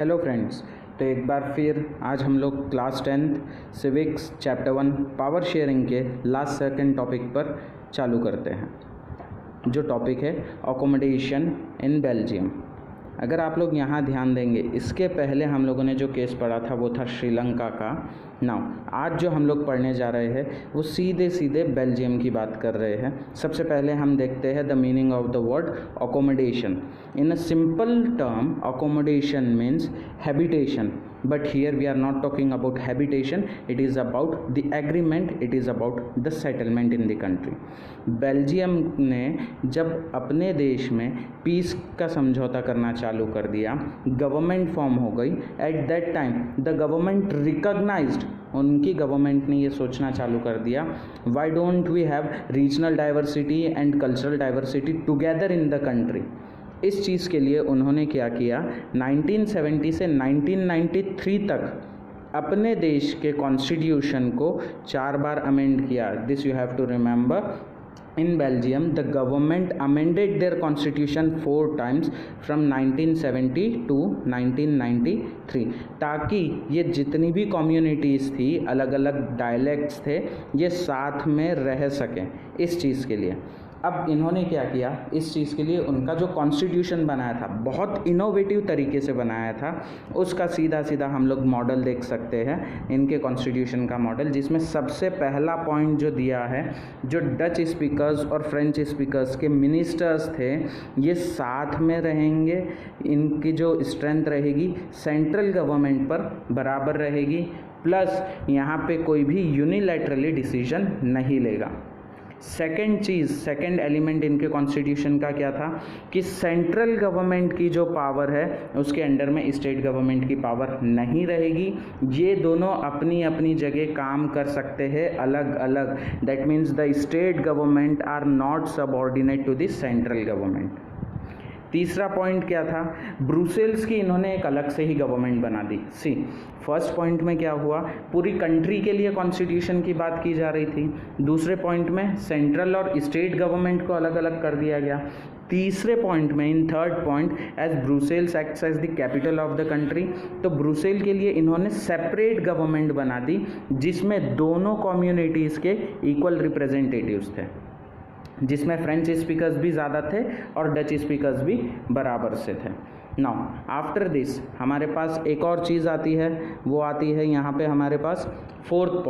Hello friends, तो एक बार फिर आज हम लोग class 10th civics chapter 1 power sharing के लास्ट सेकंड टॉपिक पर चालू करते हैं, जो टॉपिक है अकोमोडेशन इन बेल्जियम। अगर आप लोग यहाँ ध्यान देंगे, इसके पहले हम लोगों ने जो केस पढ़ा था वो था श्रीलंका का। नाउ आज जो हम लोग पढ़ने जा रहे हैं वो सीधे बेल्जियम की बात कर रहे हैं। सबसे पहले हम देखते हैं the meaning of the word accommodation. In a simple term, accommodation means habitation, but here we are not talking about habitation, it is about the agreement, it is about the settlement in the country. Belgium ने जब अपने देश में piece का समझौता करना चालू कर दिया, गवर्नमेंट फॉर्म हो गई। At that time the government recognised, उनकी गवर्नमेंट ने ये सोचना चालू कर दिया, why don't we have regional diversity and cultural diversity together in the country. इस चीज़ के लिए उन्होंने क्या किया, 1970 से 1993 तक अपने देश के कॉन्स्टिट्यूशन को 4 बार अमेंड किया। This you have to remember. In Belgium, the government amended their constitution 4 times from 1970 to 1993, ताकि ये जितनी भी कम्युनिटीज़ थी, अलग अलग डायलेक्ट्स थे, ये साथ में रह सकें। इस चीज़ के लिए अब इन्होंने क्या किया, इस चीज़ के लिए उनका जो कॉन्स्टिट्यूशन बनाया था, बहुत इनोवेटिव तरीके से बनाया था। उसका सीधा हम लोग मॉडल देख सकते हैं, इनके कॉन्स्टिट्यूशन का मॉडल, जिसमें सबसे पहला पॉइंट जो दिया है, जो डच स्पीकर्स और फ्रेंच स्पीकर्स के मिनिस्टर्स थे, ये साथ में रहेंगे। इनकी जो स्ट्रेंथ रहेगी सेंट्रल गवर्नमेंट पर बराबर रहेगी, प्लस यहाँ पे कोई भी यूनिलैटरली डिसीजन नहीं लेगा। सेकंड एलिमेंट इनके कॉन्स्टिट्यूशन का क्या था कि सेंट्रल गवर्नमेंट की जो पावर है उसके अंडर में स्टेट गवर्नमेंट की पावर नहीं रहेगी। ये दोनों अपनी अपनी जगह काम कर सकते हैं अलग अलग। That means the state government are not subordinate to the central government. तीसरा पॉइंट क्या था, ब्रुसेल्स की इन्होंने एक अलग से ही गवर्नमेंट बना दी। सी फर्स्ट पॉइंट में क्या हुआ, पूरी कंट्री के लिए कॉन्स्टिट्यूशन की बात की जा रही थी। दूसरे पॉइंट में सेंट्रल और स्टेट गवर्नमेंट को अलग अलग कर दिया गया। तीसरे पॉइंट में, in third point, as Brussels acts as the capital of the country, तो ब्रुसेल के लिए इन्होंने सेपरेट गवर्नमेंट बना दी, जिसमें दोनों कम्युनिटीज़ के इक्वल रिप्रेजेंटेटिव्स थे, जिसमें फ्रेंच स्पीकर्स भी ज़्यादा थे और डच स्पीकर्स भी बराबर से थे। नाउ आफ्टर दिस हमारे पास एक और चीज़ आती है, वो आती है यहाँ पे हमारे पास फोर्थ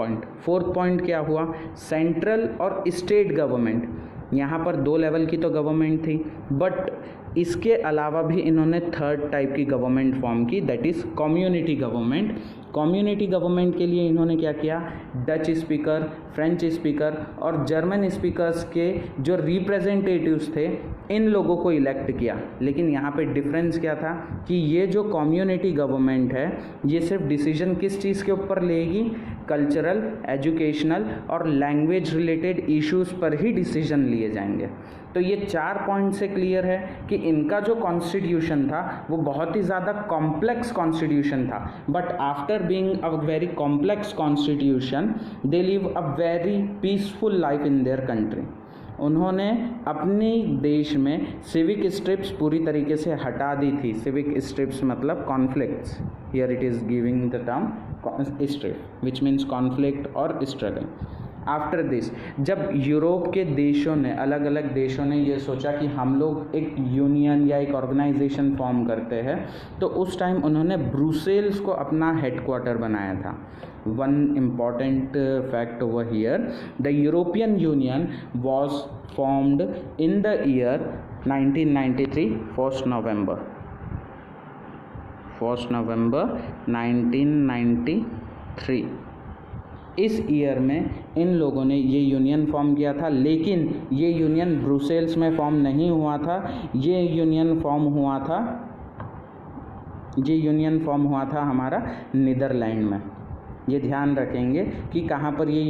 पॉइंट क्या हुआ, सेंट्रल और स्टेट गवर्नमेंट। यहाँ पर 2 लेवल की तो गवर्नमेंट थी, बट इसके अलावा भी इन्होंने थर्ड टाइप की गवर्नमेंट फॉर्म की, that is community government. Community government के लिए इन्होंने क्या किया, डच स्पीकर, फ्रेंच स्पीकर और जर्मन स्पीकर्स के जो रिप्रेजेंटेटिव्स थे, इन लोगों को इलेक्ट किया। लेकिन यहाँ पे डिफरेंस क्या था कि ये जो कम्युनिटी गवर्नमेंट है, ये सिर्फ डिसीजन किस चीज़ के ऊपर लेगी, कल्चरल, एजुकेशनल और लैंग्वेज रिलेटेड इश्यूज़ पर ही डिसीजन लिए जाएंगे। तो ये 4 पॉइंट से क्लियर है कि इनका जो कॉन्स्टिट्यूशन था वो बहुत ही ज़्यादा कॉम्प्लेक्स कॉन्स्टिट्यूशन था, but after being a very complex constitution they live a very peaceful life in their country. उन्होंने अपने देश में सिविक स्ट्रिप्स पूरी तरीके से हटा दी थी। सिविक स्ट्रिप्स मतलब conflicts, here it is giving the term strip which means conflict और स्ट्रगल। आफ्टर दिस जब यूरोप के देशों ने, अलग अलग देशों ने ये सोचा कि हम लोग एक यूनियन या एक ऑर्गेनाइजेशन फॉर्म करते हैं, तो उस टाइम उन्होंने ब्रुसेल्स को अपना हेडक्वार्टर बनाया था। One important fact over here, the European Union was formed in the year 1993, 1st November 1993। इस ईयर में इन लोगों ने ये यूनियन फॉर्म किया था, लेकिन ये यूनियन ब्रुसेल्स में फॉर्म नहीं हुआ था, ये यूनियन फॉर्म हुआ था हमारा नीदरलैंड में। ये ध्यान रखेंगे कि कहाँ पर ये